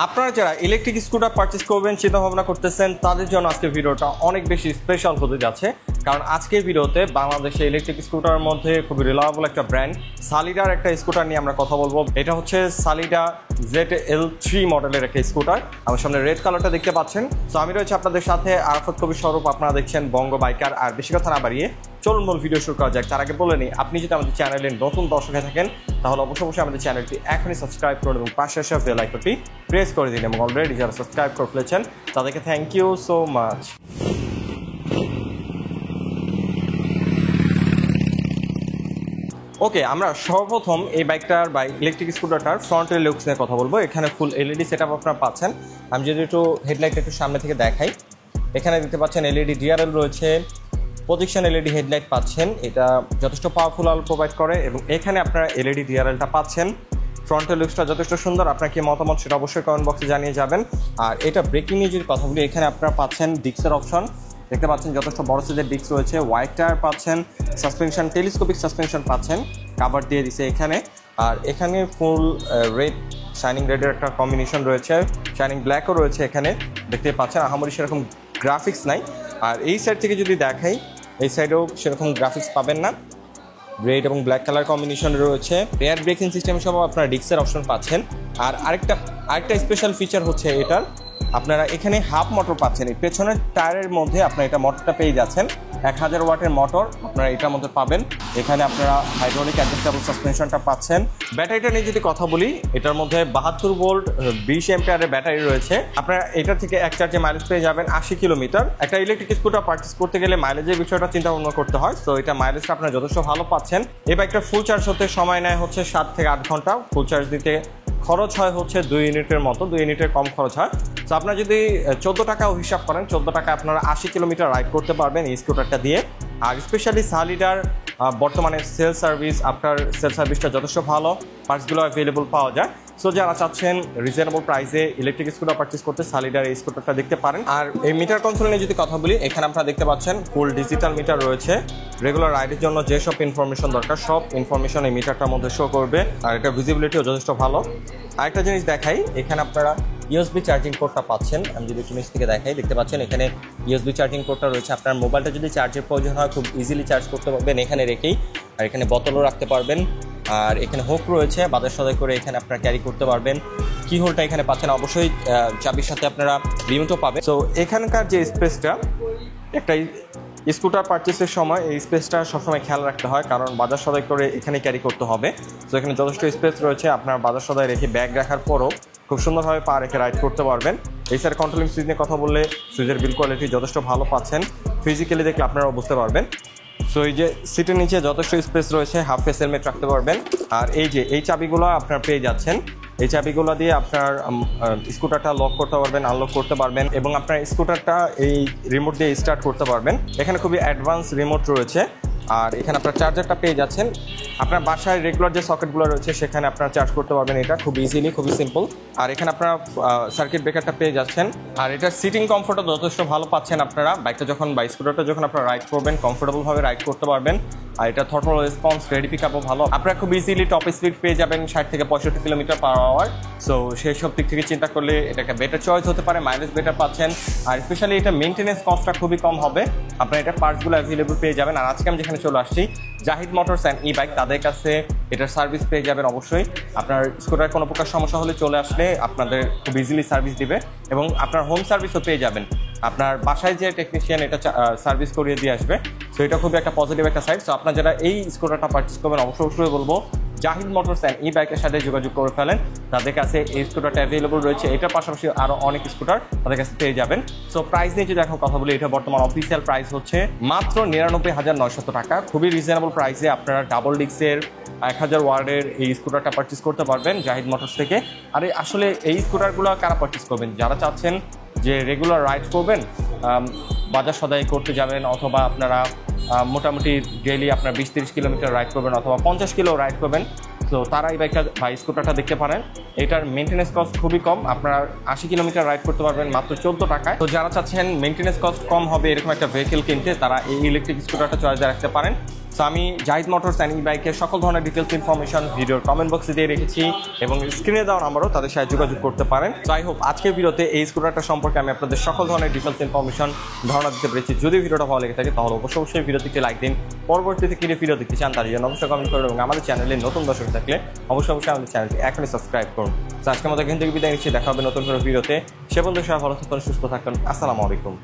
আপনারা যারা electric scooter purchase করবেন চিন্তা ভাবনা করতেছেন তাদের জন্য আজকের ভিডিওটা অনেক বেশি স্পেশাল হতে যাচ্ছে। কারণ আজকের ভিডিওতে বাংলাদেশে ইলেকট্রিক স্কুটারের মধ্যে খুবই রিলায়েবল একটা ব্র্যান্ড সালিডার একটা স্কুটার নিয়ে আমরা কথা বলবো। এটা হচ্ছে সালিডা ZL3 মডেলের একটা স্কুটার। আমার সামনে রেড কালারটা দেখতে পাচ্ছেন। তো আমি রয়েছে আপনাদের সাথে আরাফাত কবির স্বরূপ। আপনারা দেখছেন বঙ্গ বাইকার। আর বেশি কথা না বাড়িয়ে চলুন মূল ভিডিও শুরু করা যাক। তার আগে বলে নিই, আপনি যদি আমাদের চ্যানেলে নতুন দর্শক হয়ে থাকেন তাহলে অবশ্যই আমাদের চ্যানেলটি এখনই সাবস্ক্রাইব করুন এবং পাশে আসা বেল আইকনটি প্রেস করে দিন। এবং অলরেডি যারা সাবস্ক্রাইব করে ফেলেছেন তাদেরকে থ্যাংক ইউ সো মাচ। ওকে, আমরা সর্বপ্রথম এই বাইকটার ইলেকট্রিক স্কুটারটার ফ্রন্টের লুকস নিয়ে কথা বলবো। এখানে ফুল এলইডি সেটআপ আপনারা পাচ্ছেন। আমি যদি একটু হেডলাইট একটু সামনে থেকে দেখাই, এখানে দেখতে পাচ্ছেন এলইডি ডিআরএল রয়েছে, প্রজেকশন এলইডি হেডলাইট পাচ্ছেন। এটা যথেষ্ট পাওয়ারফুল আলো প্রোভাইড করে এবং এখানে আপনারা এলইডি ডিআরএলটা পাচ্ছেন। ফ্রন্টের লুকসটা যথেষ্ট সুন্দর। আপনার কি মতামত সেটা অবশ্যই কমেন্ট বক্সে জানিয়ে যাবেন। আর এটা ব্রেকিং নিয়ে যদি কথা বলি, এখানে আপনারা পাচ্ছেন ডিস্কের অপশন, দেখতে পাচ্ছেন যথেষ্ট বড় সাইজের ডিস্ক রয়েছে, হোয়াইট টায়ার পাচ্ছেন, সাসপেনশন টেলিস্কোপিক সাসপেনশন পাচ্ছেন, কাভার দিয়ে দিছে এখানে। আর এখানে ফুল রেড, শাইনিং রেডের একটা কম্বিনেশন রয়েছে, শাইনিং ব্ল্যাকও রয়েছে এখানে দেখতে পাচ্ছেন। আহামরি সেরকম গ্রাফিক্স নাই। আর এই সাইড থেকে যদি দেখাই, এই সাইডেও সেরকম গ্রাফিক্স পাবেন না। রেড এবং ব্ল্যাক কালার কম্বিনেশন রয়েছে। রেয়ার ব্রেকিং সিস্টেম সহ আপনারা ডিস্কের অপশন পাচ্ছেন। আর আরেকটা স্পেশাল ফিচার হচ্ছে এটার, আপনারা এখানে হাফ মোটর পাচ্ছেন। এই পেছনের টায়ারের মধ্যে আপনারা এটা মোটরটা পেয়ে যাচ্ছেন। 1000 ওয়াটের মোটর আপনারা এটার মধ্যে পাবেন। এখানে আপনারা হাইড্রোলিক অ্যাডজাস্টেবল সাসপেনশনটা পাচ্ছেন। ব্যাটারিটা নিয়ে যদি কথা বলি, এটার মধ্যে 72 ভোল্ট 20 অ্যাম্পিয়ারের ব্যাটারি রয়েছে। আপনারা এটা থেকে এক চার্জে মাইলেজ পেয়ে যাবেন 80 কিলোমিটার। একটা ইলেকট্রিক স্কুটার পারচেজ করতে গেলে মাইলেজের বিষয়টা চিন্তা ভাবনা করতে হয়। তো এটা মাইলেজটা আপনারা যথেষ্ট ভালো পাচ্ছেন। এই বাইকটা ফুল চার্জ হতে সময় নেয় হচ্ছে 7 থেকে 8 ঘন্টা। ফুল চার্জ দিতে খরচ হয় হচ্ছে 2 ইউনিটের মতো, 2 ইউনিটের কম খরচ হয়। তো আপনারা যদি 14 টাকাও হিসাব করেন, 14 টাকা আপনারা 80 কিলোমিটার রাইড করতে পারবেন এই স্কুটারটা দিয়ে। আর স্পেশালি সালিডার বর্তমানে সেল সার্ভিস, আফটার সেল সার্ভিসটা যথেষ্ট ভালো, পার্টসগুলো অ্যাভেলেবল পাওয়া যায়। সো যারা চাচ্ছেন রিজনেবল প্রাইসে ইলেকট্রিক স্কুটার পারচেজ করতে, সালিডার এই স্কুটারটা দেখতে পারেন। আর এই মিটার কন্ট্রোল নিয়ে যদি কথা বলি, এখানে আপনারা দেখতে পাচ্ছেন ফুল ডিজিটাল মিটার রয়েছে। রেগুলার রাইডের জন্য যেসব ইনফরমেশন দরকার সব ইনফরমেশন এই মিটারটার মধ্যে শো করবে। আর এটা ভিজিবিলিটিও যথেষ্ট ভালো। আরেকটা জিনিস দেখাই, এখানে আপনারা ইউএসবি চার্জিং পোর্টটা পাচ্ছেন। আমি যদি একটু নিচ থেকে দেখাই, দেখতে পাচ্ছেন এখানে ইউএসবি চার্জিং পোর্টটা রয়েছে। আপনার মোবাইলটা যদি চার্জের প্রয়োজন হয় খুব ইজিলি চার্জ করতে পারবেন এখানে রেখেই। আর এখানে বোতলও রাখতে পারবেন। আর এখানে হুক রয়েছে, বাজার সদাই করে এখানে আপনারা ক্যারি করতে পারবেন। কি হোলটা এখানে পাচ্ছেন, অবশ্যই চাবির সাথে আপনারা রিমোটও পাবেন। সো এখানকার যে স্পেসটা, একটা স্কুটার পারচেসের সময় এই স্পেসটা সবসময় খেয়াল রাখতে হয়, কারণ বাজার সদাই করে এখানে ক্যারি করতে হবে। তো এখানে যথেষ্ট স্পেস রয়েছে। আপনার বাজার সদাই রেখে ব্যাগ রাখার পরও খুব সুন্দরভাবে পা রেখে রাইড করতে পারবেন। এই সাইড কন্ট্রোলিং সুইচ নিয়ে কথা বললে, সুইচের বিল কোয়ালিটি যথেষ্ট ভালো পাচ্ছেন। ফিজিক্যালি দেখলে আপনারাও বুঝতে পারবেন। সো এই যে সিটের নিচে যথেষ্ট স্পেস রয়েছে, হাফ ফেস হেলমেট রাখতে পারবেন। আর এই চাবিগুলো আপনারা পেয়ে যাচ্ছেন। এই চাবিগুলো দিয়ে আপনার স্কুটারটা লক করতে পারবেন, আনলক করতে পারবেন এবং আপনার স্কুটারটা এই রিমোট দিয়ে স্টার্ট করতে পারবেন। এখানে খুবই অ্যাডভান্স রিমোট রয়েছে। আর এখানে আপনার চার্জারটা পেয়ে যাচ্ছেন। আপনার বাসায় রেগুলার যে সকেটগুলো রয়েছে সেখানে আপনারা চার্জ করতে পারবেন এটা খুব ইজিলি, খুবই সিম্পল। আর এখানে আপনারা সার্কিট ব্রেকারটা পেয়ে যাচ্ছেন। আর এটার সিটিং কমফোর্টও যথেষ্ট ভালো পাচ্ছেন আপনারা। বাইকটা যখন স্কুটারটা যখন আপনারা রাইড করবেন কমফোর্টেবলভাবে রাইড করতে পারবেন। আর এটা থ্রটল রেসপন্স, রেডি পিক আপও ভালো। আপনারা খুব ইজিলি টপ স্পিড পেয়ে যাবেন 60 থেকে 65 কিলোমিটার পার আওয়ার। সো সেই সব দিক থেকে চিন্তা করলে এটা একটা বেটার চয়েস হতে পারে, মাইলেজ বেটার পাচ্ছেন। আর স্পেশালি এটা মেনটেন্যান্স কস্টটা খুবই কম হবে। আপনারা এটা পার্টসগুলো অ্যাভেলেবল পেয়ে যাবেন। আর আজকে আমি যেখানে চলে আসছি, Zahid motors and E bike, তাদের কাছে এটার সার্ভিস পেয়ে যাবেন অবশ্যই। আপনার স্কুটার কোনো প্রকার সমস্যা হলে চলে আসলে আপনাদের খুব ইজিলি সার্ভিস দিবে এবং আপনার হোম সার্ভিসও পেয়ে যাবেন। আপনার বাসায় যে টেকনিশিয়ান এটা সার্ভিস করিয়ে দিয়ে আসবে। সো এটা খুবই একটা পজিটিভ একটা সাইড। সো আপনারা যারা এই স্কুটারটা পারচেজ করবেন অবশ্যই বলবো জাহিদ মোটরস অ্যান্ড ই বাইকের সাথে যোগাযোগ করে ফেলেন। তাদের কাছে এই স্কুটারটা অ্যাভেলেবল রয়েছে। এটার পাশাপাশি আরও অনেক স্কুটার তাদের কাছে পেয়ে যাবেন। সো প্রাইস নিয়ে যদি এখন কথা বলি, এটা বর্তমান অফিসিয়াল প্রাইস হচ্ছে মাত্র 99,900 টাকা। খুবই রিজনেবল প্রাইসে আপনারা ডাবল ডিস্কের 1000 ওয়ার্ডের এই স্কুটারটা পারচেজ করতে পারবেন জাহিদ মোটরস থেকে। আর আসলে এই স্কুটারগুলো কারা পারচেজ করবেন? যারা চাচ্ছেন যে রেগুলার রাইড করবেন, বাজার সদাই করতে যাবেন, অথবা আপনারা মোটামুটি ডেইলি আপনার 20-30 কিলোমিটার রাইড করবেন অথবা 50 কিলো রাইড করবেন। তো তারা এই বাইকটা বা স্কুটারটা দেখতে পারেন। এটার মেনটেন্যান্স কস্ট খুবই কম। আপনারা 80 কিলোমিটার রাইড করতে পারবেন মাত্র 14 টাকায়। তো যারা চাচ্ছেন মেনটেন্যান্স কস্ট কম হবে এরকম একটা ভেহিকেল কিনতে, তারা এই ইলেকট্রিক স্কুটারটা চয়েস রাখতে পারেন। সো আমি জাহিদ মোটরস অ্যান্ড ই বাইকের সকল ধরনের ডিটেলস ইনফরমেশন ভিডিওর কমেন্ট বক্সে দিয়ে রেখেছি এবং স্ক্রিনে দেওয়া নাম্বারও তাদের সাথে যোগাযোগ করতে পারেন। সো আই হোপ আজকের ভিডিওতে এই স্কুটারটা সম্পর্কে আমি আপনাদের সকল ধরনের ডিটেলস ইনফরমেশন ধারণা দিতে পেরেছি। যদি ভিডিওটা ভালো লেগে থাকে তাহলে অবশ্যই ভিডিওতে লাইক দিন। পরবর্তীতে কিনে ভিডিও দেখতে চান তার জন্য অবশ্যই কমেন্ট করুন এবং আমাদের চ্যানেলে নতুন দর্শক থাকলে অবশ্যই আমাদের চ্যানেলটি এখনই সাবস্ক্রাইব করুন। তো আজকের মতো এখান থেকে বিদায় নিচ্ছি, দেখা হবে নতুন কোনো ভিডিওতে। সে বন্ধু সবাই ভালো থাকুন, সুস্থ থাকুন। আসসালামু আলাইকুম।